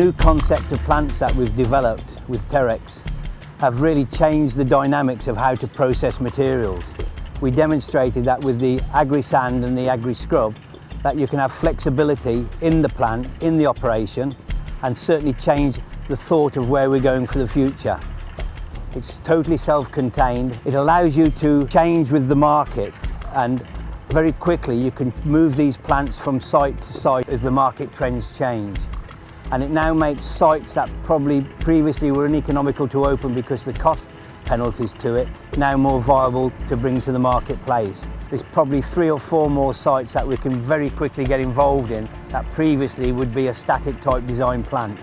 new concept of plants that we've developed with Terex have really changed the dynamics of how to process materials. We demonstrated that with the AggreSand and the AggreScrub, that you can have flexibility in the plant, in the operation, and certainly change the thought of where we're going for the future. It's totally self-contained. It allows you to change with the market, and very quickly you can move these plants from site to site as the market trends change. And it now makes sites that probably previously were uneconomical to open because the cost penalties to it, now more viable to bring to the marketplace. There's probably 3 or 4 more sites that we can very quickly get involved in that previously would be a static type design plant.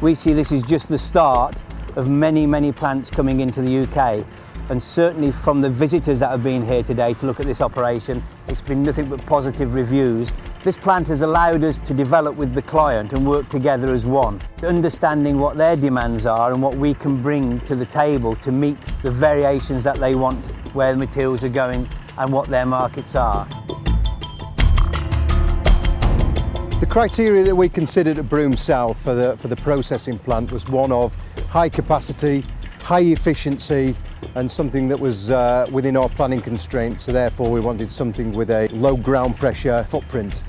We see this is just the start of many plants coming into the UK, and certainly from the visitors that have been here today to look at this operation, it's been nothing but positive reviews. This plant has allowed us to develop with the client and work together as one, understanding what their demands are and what we can bring to the table to meet the variations that they want, where the materials are going and what their markets are. The criteria that we considered at Broom South for the processing plant was one of high capacity, high efficiency, and something that was within our planning constraints, so therefore we wanted something with a low ground pressure footprint.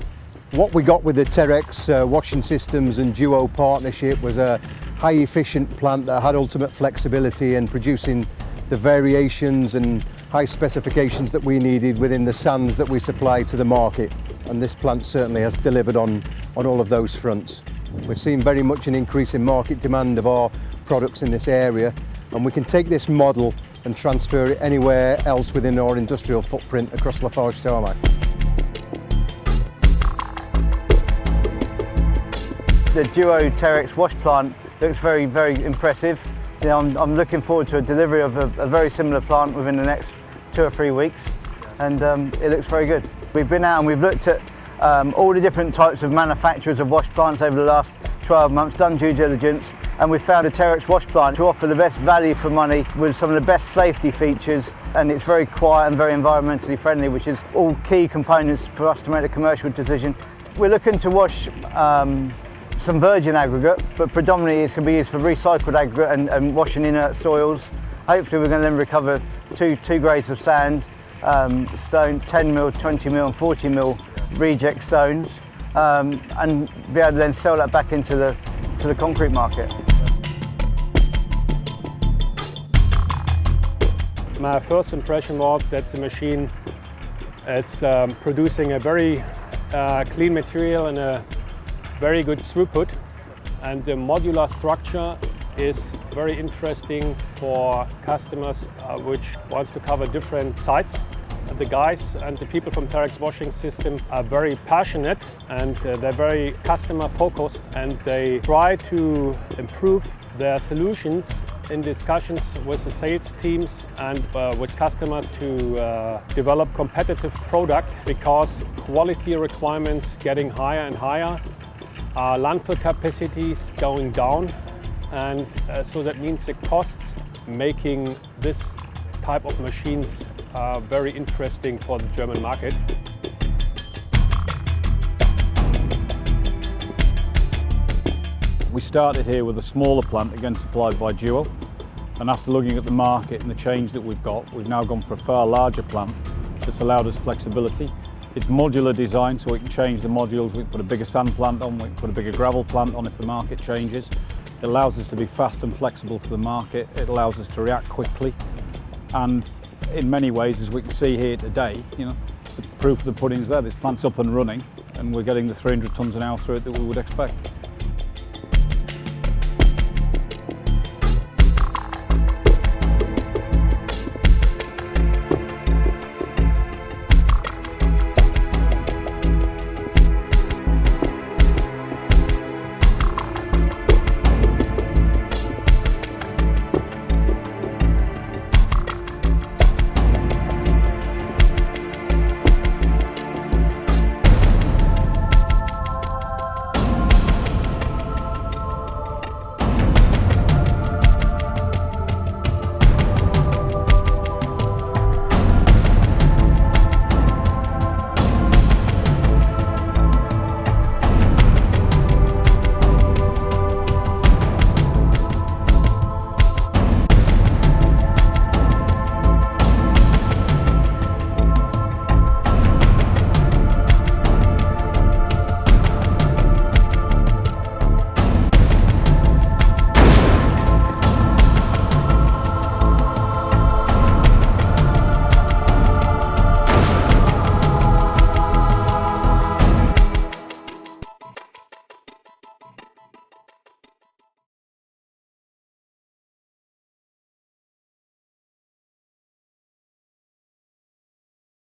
What we got with the Terex washing systems and Duo partnership was a high efficient plant that had ultimate flexibility in producing the variations and high specifications that we needed within the sands that we supply to the market, and this plant certainly has delivered on all of those fronts. We're seeing very much an increase in market demand of our products in this area, and we can take this model and transfer it anywhere else within our industrial footprint across Lafarge Tarmac. The Duo Terex wash plant looks very impressive. You know, I'm looking forward to a delivery of a very similar plant within the next 2 or 3 weeks, and it looks very good. We've been out and we've looked at all the different types of manufacturers of wash plants over the last 12 months, done due diligence, and we found a Terex wash plant to offer the best value for money with some of the best safety features, and it's very quiet and very environmentally friendly, which is all key components for us to make a commercial decision. We're looking to wash some virgin aggregate, but predominantly it's going to be used for recycled aggregate and washing inert soils. Hopefully we're going to then recover two grades of sand, stone, 10mm, 20mm and 40mm reject stones, and be able to then sell that back into the concrete market. My first impression was that the machine is producing a very clean material and a very good throughput, and the modular structure is very interesting for customers which wants to cover different sites. The guys and the people from Terex Washing System are very passionate, and they're very customer focused, and they try to improve their solutions in discussions with the sales teams and with customers to develop competitive product, because quality requirements getting higher and higher, landfill capacities going down, and so that means the costs making this type of machines very interesting for the German market. We started here with a smaller plant again supplied by Duo, and after looking at the market and the change that we've got, we've now gone for a far larger plant that's allowed us flexibility. It's modular design, so we can change the modules. We can put a bigger sand plant on, we can put a bigger gravel plant on if the market changes. It allows us to be fast and flexible to the market. It allows us to react quickly, and in many ways, as we can see here today, you know, the proof of the pudding's there. This plant's up and running, and we're getting the 300 tonnes an hour through it that we would expect.